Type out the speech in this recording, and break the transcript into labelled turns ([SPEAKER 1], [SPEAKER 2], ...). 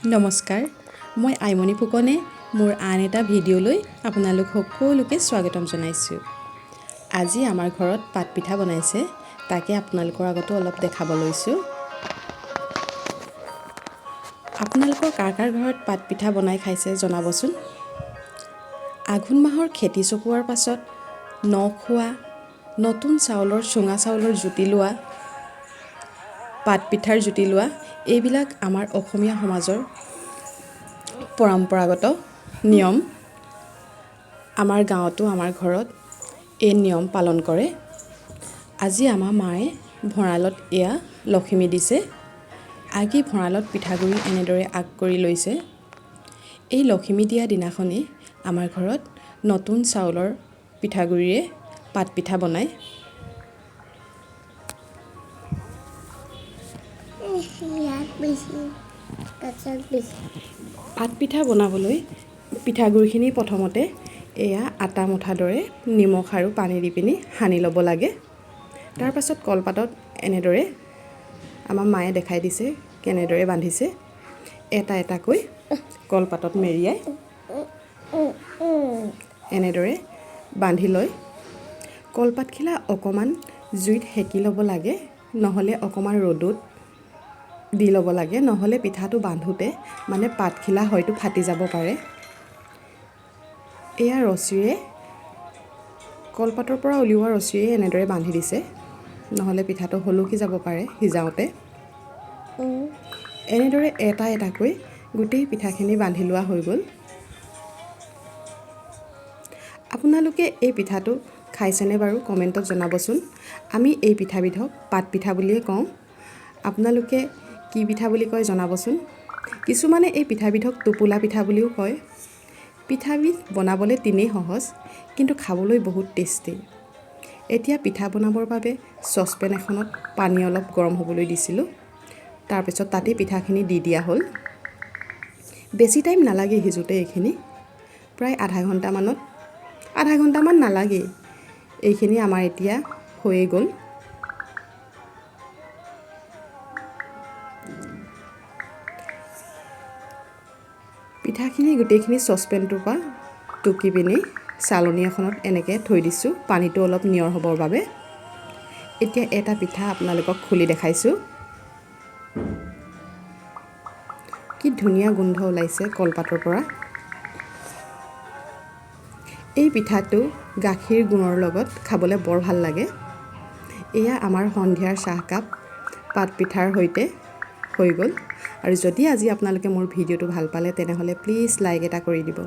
[SPEAKER 1] নমস্কাৰ, মই আইমণি ফুকনে মোৰ আন এটা ভিডিঅ'লৈ আপোনালোক সকলোকে স্বাগতম জনাইছোঁ। আজি আমাৰ ঘৰত পাত পিঠা বনাইছে, তাকে আপোনালোকৰ আগতো অলপ দেখাব লৈছোঁ। আপোনালোকৰ কাৰ কাৰ ঘৰত পাত পিঠা বনাই খাইছে জনাবচোন। আঘোণ মাহৰ খেতি চপোৱাৰ পাছত ন খোৱা, নতুন চাউলৰ চুঙা চাউলৰ জুতি লোৱা, পাত পিঠাৰ জুতি লোৱা, এইবিলাক আমাৰ অসমীয়া সমাজৰ পৰম্পৰাগত নিয়ম। আমাৰ গাঁৱতো আমাৰ ঘৰত এই নিয়ম পালন কৰে। আজি আমাৰ মায়ে ভঁৰালত এয়া লখিমী দিছে। আগি ভঁৰালত পিঠাগুড়ি এনেদৰে আগ কৰি লৈছে। এই লখিমী দিয়া দিনাখনি আমাৰ ঘৰত নতুন চাউলৰ পিঠাগুড়িৰে পাত পিঠা বনায়। পাত পিঠা বনাবলৈ পিঠাগুড়িখিনি প্ৰথমতে এয়া আটা মুঠা দৰে নিমখ আৰু পানী দি পিনি সানি ল'ব লাগে। তাৰ পাছত কলপাতত এনেদৰে আমাৰ মায়ে দেখাই দিছে কেনেদৰে বান্ধিছে। এটা এটাকৈ কলপাতত মেৰিয়াই এনেদৰে বান্ধি লয়। কলপাতখিলা অকণমান জুইত সেকি ল'ব লাগে, নহ'লে অকণমান ৰ'দত দি ল'ব লাগে, নহ'লে পিঠাটো বান্ধোতে পাতখিলা হয়তো ফাটি যাব পাৰে। এয়া ৰছীৰে, কলপাতৰ পৰা উলিওৱা ৰছীৰে এনেদৰে বান্ধি দিছে, নহ'লে পিঠাটো হলকি যাব পাৰে সিজাওঁতে। এনেদৰে এটা এটাকৈ গোটেই পিঠাখিনি বান্ধি লোৱা হৈ গ'ল। আপোনালোকে এই পিঠাটো খাইছেনে বাৰু কমেণ্টত জনাবচোন। আমি এই পিঠাবিধক পাত পিঠা বুলিয়ে কওঁ। আপোনালোকে কি পিঠা বুলি কয় জনাবচোন। কিছুমানে এই পিঠাবিধক টোপোলা পিঠা বুলিও কয়। পিঠাবিধ বনাবলৈ তেনেই সহজ, কিন্তু খাবলৈ বহুত টেষ্টি। এতিয়া পিঠা বনাবৰ বাবে চচপেন এখনত পানী অলপ গৰম হ'বলৈ দিছিলোঁ। তাৰপিছত তাতেই পিঠাখিনি দি দিয়া হ'ল। বেছি টাইম নালাগে সিজোতে, এইখিনি প্ৰায় আধা ঘণ্টামান নালাগেই। এইখিনি আমাৰ এতিয়া হৈয়ে গ'ল। পিঠাখিনি গোটেইখিনি চচপেনটোৰ পৰা টুকি পিনি চালনী এখনত এনেকৈ থৈ দিছোঁ, পানীটো অলপ নিয়ৰ হ'বৰ বাবে। এতিয়া এটা পিঠা আপোনালোকক খুলি দেখাইছোঁ। কি ধুনীয়া গোন্ধ ওলাইছে কলপাতৰ পৰা। এই পিঠাটো গাখীৰ গুড়ৰ লগত খাবলৈ বৰ ভাল লাগে। এয়া আমাৰ সন্ধিয়াৰ চাহকাপ পাত পিঠাৰ সৈতে হৈ গ'ল। আৰু যদি আজি আপোনালোকে মোৰ ভিডিঅ'টো ভাল পালে তেনেহ'লে প্লিজ লাইক এটা কৰি দিব।